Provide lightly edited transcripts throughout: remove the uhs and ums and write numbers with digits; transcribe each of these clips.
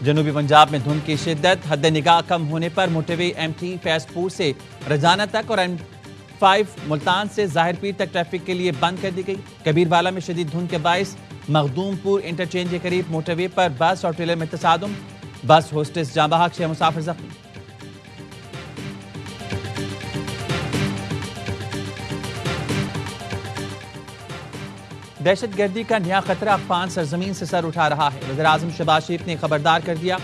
جنوبی پنجاب میں دھند کی شدت، حد نگاہ کم ہونے پر موٹر وے MT فیض پور سے رجانہ تک اور M5 ملتان سے ظاہر پیر تک ٹریفک کے لیے بند کر دی گئی۔ کبیر والا میں شدید دھند کے باعث مخدوم پور انٹرچینج کے قریب موٹر وے پر بس اور ٹریلر میں تصادم، بس ہوسٹس جاں بحق، 6 مسافر زخمی۔ دہشت گردی کا نیا خطرہ افغان سرزمین سے سر اٹھا رہا ہے۔ وزیراعظم شہباز شریف نے خبردار کر دیا۔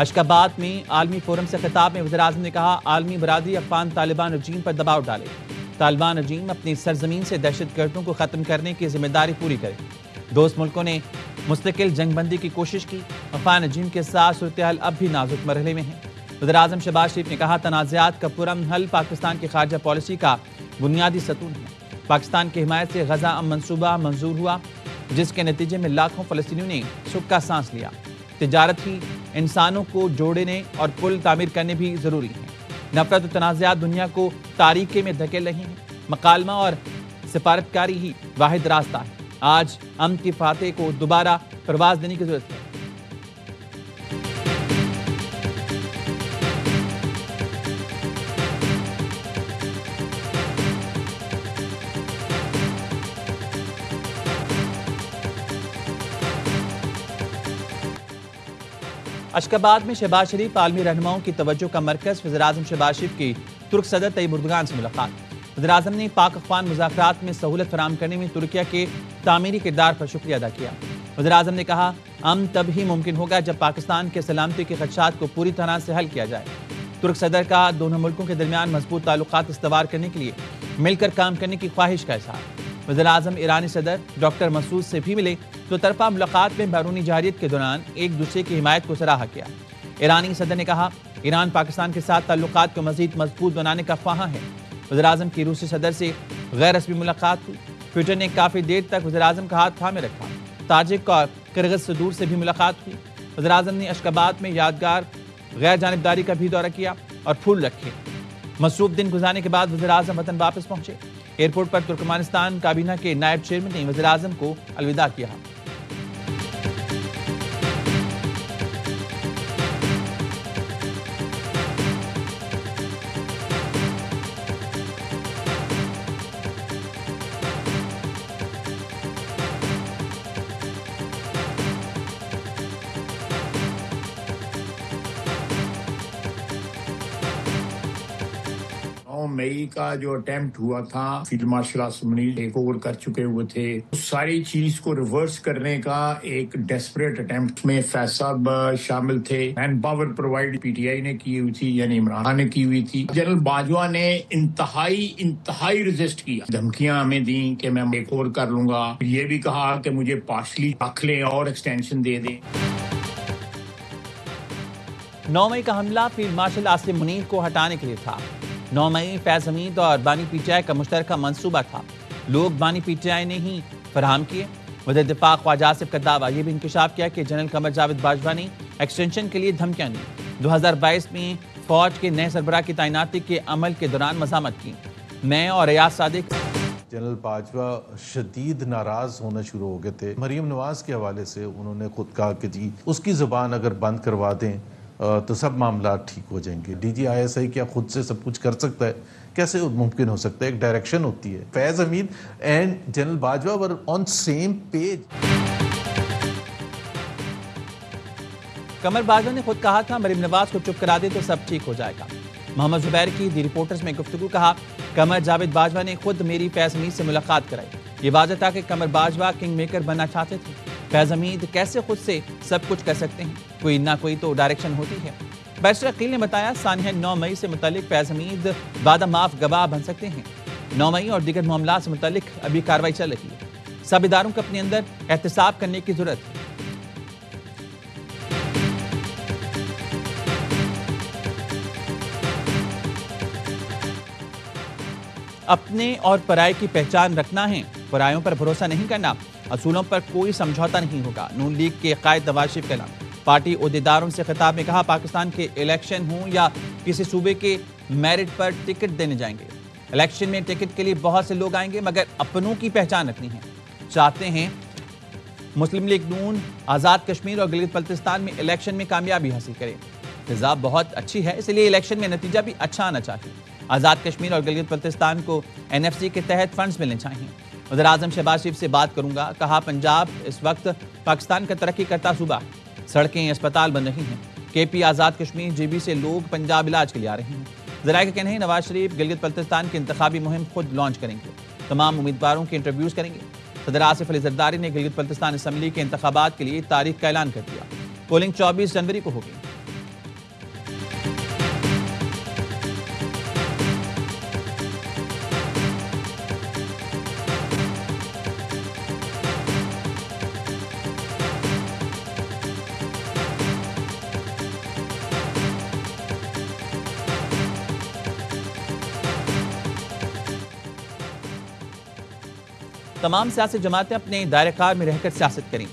اشکاباد میں عالمی فورم سے خطاب میں وزیراعظم نے کہا، عالمی برادری افغان طالبان رجیم پر دباؤ ڈالے، طالبان رجیم اپنی سرزمین سے دہشت گردوں کو ختم کرنے کی ذمہ داری پوری کرے۔ دوست ملکوں نے مستقل جنگ بندی کی کوشش کی، افغان رجیم کے ساتھ صورتحال اب بھی نازک مرحلے میں ہے۔ وزیراعظم شہباز شریف نے کہا، تنازعات کا پرامن حل پاکستان کی خارجہ پالیسی کا بنیادی ستون ہے۔ پاکستان کی حمایت سے غزہ امن منصوبہ منظور ہوا، جس کے نتیجے میں لاکھوں فلسطینیوں نے سکھ کا سانس لیا۔ تجارت ہی انسانوں کو جوڑنے اور پل تعمیر کرنے بھی ضروری ہیں۔ نفرت و تنازعات دنیا کو تاریکی میں دھکیل رہی ہیں۔ مکالمہ اور سفارتکاری ہی واحد راستہ ہے۔ آج امن کی فاتح کو دوبارہ پرواز دینے کی ضرورت ہے۔ اشکاباد میں شہباز شریف عالمی رہنماؤں کی توجہ کا مرکز، وزیراعظم شہباز شریف کی ترک صدر طیب اردگان سے ملاقات۔ وزیراعظم نے پاک افغان مذاکرات میں سہولت فراہم کرنے میں ترکیہ کے تعمیری کردار پر شکریہ ادا کیا۔ وزیراعظم نے کہا، امن تب ہی ممکن ہوگا جب پاکستان کے سلامتی کے خدشات کو پوری طرح سے حل کیا جائے۔ ترک صدر کا دونوں ملکوں کے درمیان مضبوط تعلقات استوار کرنے کے لیے مل کر کام کرنے کی خواہش کا اظہار۔ وزیراعظم ایرانی صدر ڈاکٹر مسعود سے بھی ملے، دو طرفہ ملاقات میں بیرونی جارحیت کے دوران ایک دوسرے کی حمایت کو سراہا کیا۔ ایرانی صدر نے کہا، ایران پاکستان کے ساتھ تعلقات کو مزید مضبوط بنانے کا خواہاں ہے۔ وزیراعظم کی روسی صدر سے غیر رسمی ملاقات ہوئی۔ پیوٹن نے کافی دیر تک وزیراعظم کا ہاتھ تھامے رکھا۔ تاجک اور کرغز صدور سے بھی ملاقات ہوئی۔ وزیراعظم نے اشکاباد میں یادگار غیر جانبداری کا بھی دورہ کیا اور پھول رکھے۔ مصروف دن گزارنے کے بعد وزیراعظم وطن واپس پہنچے۔ ایئرپورٹ پر ترکمانستان کابینہ کے نائب چیئرمین نے وزیراعظم کو الوداع کیا۔ مئی کا جو اٹیمپٹ ہوا تھا، field marshal Asim Munir take over کر چکے ہوئے تھے، اس ساری چیز کو ریورس کرنے کا ایک ڈیسپریٹ اٹیمپٹ میں فیض صاحب شامل تھے۔ مین پاور پرووائڈ PTI نے کی ہوئی تھی، یعنی عمران خان نے کی ہوئی تھی۔ جنرل باجوہ نے انتہائی ریزسٹ کیا، دھمکیاں ہمیں دیں کہ میں ٹیک اوور کر لوں گا، یہ بھی کہا کہ مجھے پارشلی رکھ لیں اور ایکسٹینشن دے دیں۔ 9 مئی کا حملہ فیلڈ مارشل عاصم منیر کو ہٹانے کے لیے تھا۔ 9 مئی فیض حمید اور بانی PTI کا مشترکہ منصوبہ تھا۔ لوگ بانی PTI نے ہی فراہم کیے۔ وزیر دفاع خواجہ آصف کا دعویٰ، یہ بھی انکشاف کیا کہ جنرل قمر جاوید باجوہ نے ایکسٹینشن کے لیے دھمکیاں دیں۔ 2022 میں فوج کے نئے سربراہ کی تعیناتی کے عمل کے دوران مزاحمت کی۔ میں اور ریاض صادق جنرل باجوہ شدید ناراض ہونا شروع ہو گئے تھے۔ مریم نواز کے حوالے سے انہوں نے خود کہا کہ جی اس کی زبان اگر بند کروا دیں تو سب معاملات ٹھیک ہو جائیں گے۔ DG ISI کیا خود سے سب کچھ کر سکتا ہے؟ کیسے ممکن ہو سکتا ہے؟ ایک ڈائریکشن ہوتی ہے۔ Faiz Hamid and general Bajwa are on same page. Qamar Bajwa نے خود کہا تھا، مریم نواز کو چپ کرا دے تو سب ٹھیک ہو جائے گا۔ محمد زبیر کی دی رپورٹرز میں گفتگو، کہا، قمر جاوید باجوہ نے خود میری فیض حمید سے ملاقات کرائی۔ یہ واضح تھا کہ قمر باجوہ کنگ میکر بننا چاہتے تھے۔ فیض حمید کیسے خود سے سب کچھ کر سکتے ہیں؟ کوئی نہ کوئی تو ڈائریکشن ہوتی ہے۔ بیرسٹر عقیل نے بتایا، سانحہ 9 مئی سے متعلق فیض حمید وعدہ معاف گواہ بن سکتے ہیں۔ 9 مئی اور دیگر معاملات سے متعلق ابھی کارروائی چل رہی ہے۔ سب اداروں کو اپنے اندر احتساب کرنے کی ضرورت ہے۔ اپنے اور پرائے کی پہچان رکھنا ہے، پرائیوں پر بھروسہ نہیں کرنا، اصولوں پر کوئی سمجھوتا نہیں ہوگا۔ نون لیگ کے قائد نواز شریف کا اعلان۔ پارٹی عہدیداروں سے خطاب میں کہا، پاکستان کے الیکشن ہوں یا کسی صوبے کے میرٹ پر ٹکٹ دینے جائیں گے، الیکشن میں ٹکٹ کے لیے بہت سے لوگ آئیں گے، مگر اپنوں کی پہچان رکھنی ہے۔ چاہتے ہیں مسلم لیگ نون آزاد کشمیر اور گلگت بلتستان میں الیکشن میں کامیابی حاصل کرے۔ فضا بہت اچھی ہے، اس لیے الیکشن میں نتیجہ بھی اچھا آنا چاہیے۔ آزاد کشمیر اور گلگت بلتستان کو NFC کے تحت فنڈز ملنے چاہیے۔ وزیر اعظم شہباز شریف سے بات کروں گا، کہا پنجاب اس وقت پاکستان کا ترقی کرتا صوبہ ہے، سڑکیں اسپتال بن رہی ہیں۔ KP آزاد کشمیر JB سے لوگ پنجاب علاج کے لیے آ رہے ہیں۔ ذرائع کا کہنا ہے نواز شریف گلگت بلتستان کی انتخابی مہم خود لانچ کریں گے، تمام امیدواروں کے انٹرویوز کریں گے۔ صدر آصف علی زرداری نے گلگت بلتستان اسمبلی کے انتخابات کے لیے تاریخ کا اعلان کر دیا، پولنگ 24 جنوری کو ہوگی۔ تمام سیاسی جماعتیں اپنے دائرہ کار میں رہ کر سیاست کریں،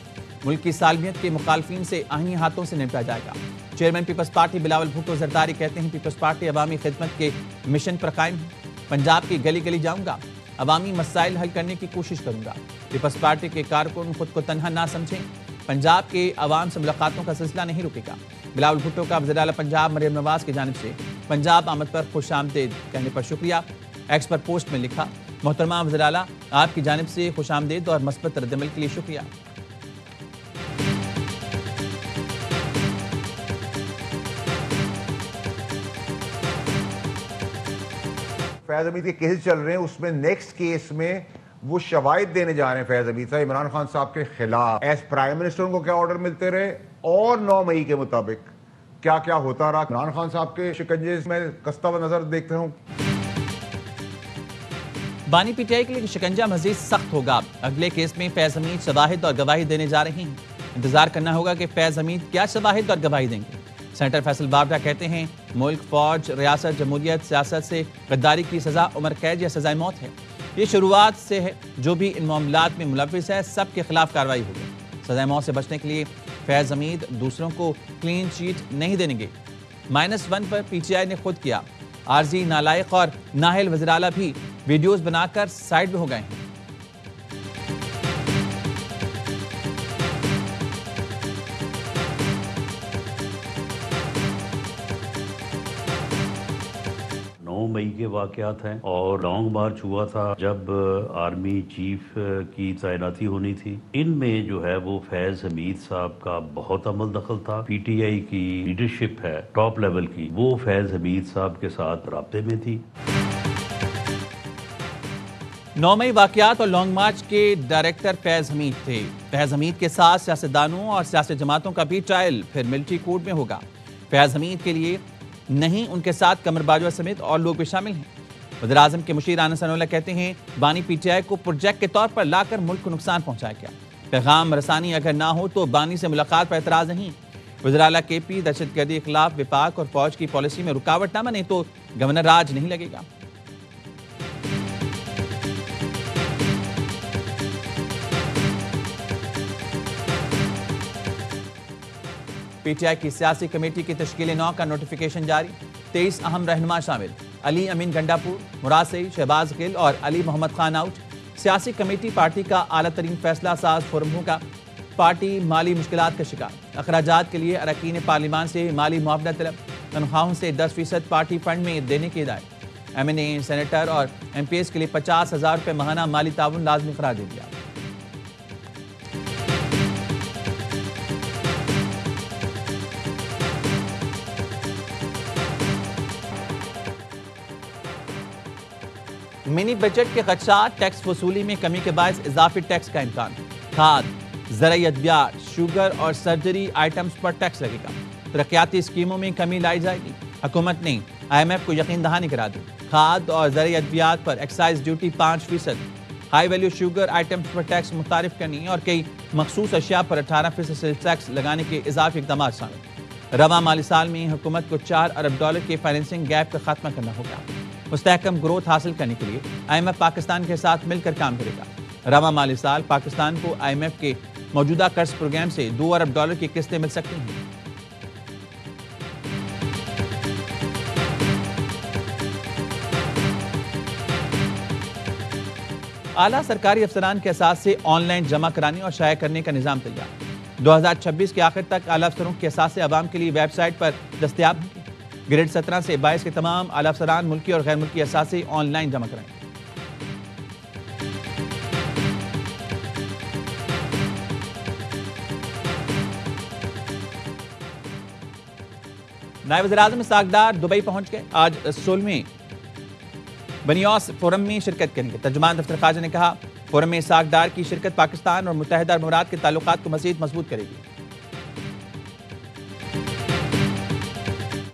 ملک کی سالمیت کے مخالفین سے آہنی ہاتھوں سے نمٹا جائے گا۔ Chairman peoples party Bilawal Bhutto Zardari کہتے ہیں پیپلز پارٹی عوامی خدمت کے مشن پر قائم ہے، پنجاب کی گلی گلی جاؤں گا، عوامی مسائل حل کرنے کی کوشش کروں گا۔ پیپلز پارٹی کے کارکن خود کو تنہا نہ سمجھیں، پنجاب کے عوام سے ملاقاتوں کا سلسلہ نہیں رکے گا۔ بلاول بھٹو کا وزیر اعلیٰ پنجاب مریم نواز کی جانب سے پنجاب آمد پر خوش آمدید کہنے پر شکریہ۔ ایکس پر پوسٹ میں لکھا، محترمہ وزیر اعلیٰ آپ کی جانب سے خوش آمدید اور مثبت رد عمل کے لیے شکریہ۔ فیض حمید کے کیسز چل رہے ہیں، اس میں نیکسٹ کیس میں وہ شواہد دینے جا رہے ہیں فیض حمید صاحب عمران خان صاحب کے خلاف۔ ایز پرائم منسٹر ان کو کیا آرڈر ملتے رہے اور 9 مئی کے مطابق کیا کیا ہوتا رہا۔ عمران خان صاحب کے شکنجے میں کستا ہوا نظر دیکھتے ہوں۔ بانی PTI کے لیے شکنجہ مزید سخت ہوگا، اگلے کیس میں فیض حمید شواہد اور گواہی دینے جا رہے ہیں، انتظار کرنا ہوگا کہ فیض حمید کیا شواہد اور گواہی دیں گے۔ سینیٹر فیصل بابڑا کہتے ہیں ملک، فوج، ریاست، جمہوریت، سیاست سے غداری کی سزا عمر قید یا سزائے موت ہے، یہ شروعات سے ہے، جو بھی ان معاملات میں ملوث ہے سب کے خلاف کارروائی ہوگی۔ سزائے موت سے بچنے کے لیے فیض حمید دوسروں کو کلین چیٹ نہیں دیں گے۔ -1 پر PTI نے خود کیا، عارضی، نالائق اور نااہل وزیر اعلیٰ بھی ویڈیوز بنا کر سائڈ میں ہو گئے ہیں۔ مئی کے واقعات ہیں اور لانگ مارچ ہوا تھا جب آرمی چیف کی تعیناتی ہونی تھی، ان میں جو ہے وہ فیض حمید صاحب کا بہت عمل دخل تھا۔ PTI کی لیڈرشپ ہے ٹاپ لیول کی، وہ فیض حمید صاحب کے ساتھ رابطے میں تھی۔ 9 مئی واقعات اور لانگ مارچ کے ڈائریکٹر فیض حمید تھے۔ فیض حمید کے ساتھ سیاستدانوں اور سیاسی جماعتوں کا بھی ٹرائل پھر ملٹری کورٹ میں ہوگا۔ فیض حمید کے لیے نہیں، ان کے ساتھ قمر باجوہ سمیت اور لوگ بھی شامل ہیں۔ وزیر اعظم کے مشیر آنس انولہ کہتے ہیں بانی PTI کو پروجیکٹ کے طور پر لا کر ملک کو نقصان پہنچایا گیا، پیغام رسانی اگر نہ ہو تو بانی سے ملاقات پر اعتراض نہیں۔ وزیر اعلیٰ KP دہشت گردی کے خلاف وفاق اور فوج کی پالیسی میں رکاوٹ نہ بنے تو گورنر راج نہیں لگے گا۔ PTI کی سیاسی کمیٹی کی تشکیل 9 کا نوٹیفیکیشن جاری، 23 اہم رہنما شامل، علی امین گنڈاپور، مراد سعید، شہباز گل اور علی محمد خان آؤٹ۔ سیاسی کمیٹی پارٹی کا اعلیٰ ترین فیصلہ ساز فورم ہوگا۔ پارٹی مالی مشکلات کا شکار، اخراجات کے لیے اراکین پارلیمان سے مالی معاونت طلب، تنخواہوں سے 10% پارٹی فنڈ میں دینے کی ہدایت۔ MNA، سینیٹر اور MPs کے لیے 50,000 روپے ماہانہ مالی تعاون لازمی قرار دے دیا۔ منی بجٹ کے خدشات، ٹیکس وصولی میں کمی کے باعث اضافی ٹیکس کا امکان، کھاد، زرعی ادویات، شوگر اور سرجری آئٹمز پر ٹیکس لگے گا، ترقیاتی اسکیموں میں کمی لائی جائے گی۔ حکومت نے IMF کو یقین دہانی کرا دی، کھاد اور زرعی ادویات پر excise duty 5%، high value sugar items پر ٹیکس متعارف کرنی اور کئی مخصوص اشیاء پر 18% ٹیکس لگانے کے اضافی اقدامات شامل۔ رواں مالی سال میں حکومت کو $4 ارب کے فائنینسنگ گیپ کا خاتمہ کرنا ہوگا۔ مستحکم گروتھ حاصل کرنے کے لیے IMF پاکستان کے ساتھ مل کر کام کرے گا۔ رواں مالی سال پاکستان کو IMF کے موجودہ قرض پروگرام سے $2 ارب کی قسطیں مل سکتی ہیں۔ اعلیٰ سرکاری افسران کے اثاثے آن لائن جمع کرانے اور شائع کرنے کا نظام تیار 2026 کے آخر تک اعلیٰ افسروں کے اثاثے عوام کے لیے ویب سائٹ پر دستیاب ہوں گے گریڈ 17 سے 22 کے تمام اعلیٰ افسران ملکی اور غیر ملکی اثاثے آن لائن جمع کرائیں گے نائب وزیر اعظم اسحاق ڈار دبئی پہنچ گئے آج 16ویں بنیوس فورم میں شرکت کریں گے ترجمان دفتر خارجہ نے کہا فورم میں اسحاق ڈار کی شرکت پاکستان اور متحدہ عرب امارات کے تعلقات کو مزید مضبوط کرے گی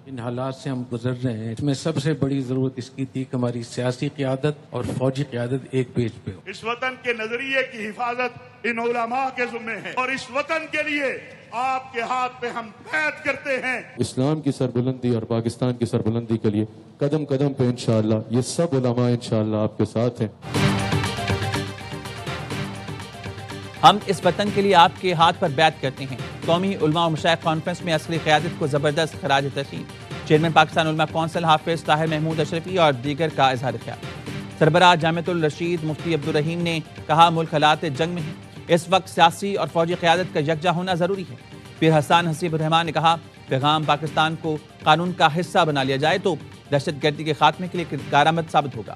ان حالات سے ہم گزر رہے ہیں اس میں سب سے بڑی ضرورت اس کی تھی کہ ہماری سیاسی قیادت اور فوجی قیادت ایک پیج پہ ہو اس وطن کے نظریے کی حفاظت ان علماء کے ذمہ ہے اور اس وطن کے لیے آپ کے ہاتھ پہ ہم بیعت کرتے ہیں اسلام کی سربلندی اور پاکستان کی سربلندی کے لیے قدم قدم پہ انشاءاللہ یہ سب علماء انشاءاللہ آپ کے ساتھ ہیں ہم اس وطن کے لیے آپ کے ہاتھ پر بیعت کرتے ہیں قومی علماء و مشائخ کانفرنس میں عسکری قیادت کو زبردست خراج تحسین چیئرمین پاکستان علماء کونسل حافظ طاہر محمود اشرفی اور دیگر کا اظہار خیال سربراہ جامعۃ الرشید مفتی عبدالرحیم نے کہا ملک حالات جنگ میں ہے اس وقت سیاسی اور فوجی قیادت کا یکجا ہونا ضروری ہے پھر حسان حسیب الرحمان نے کہا پیغام پاکستان کو قانون کا حصہ بنا لیا جائے تو دہشت گردی کے خاتمے کے لیے کارآمد ثابت ہوگا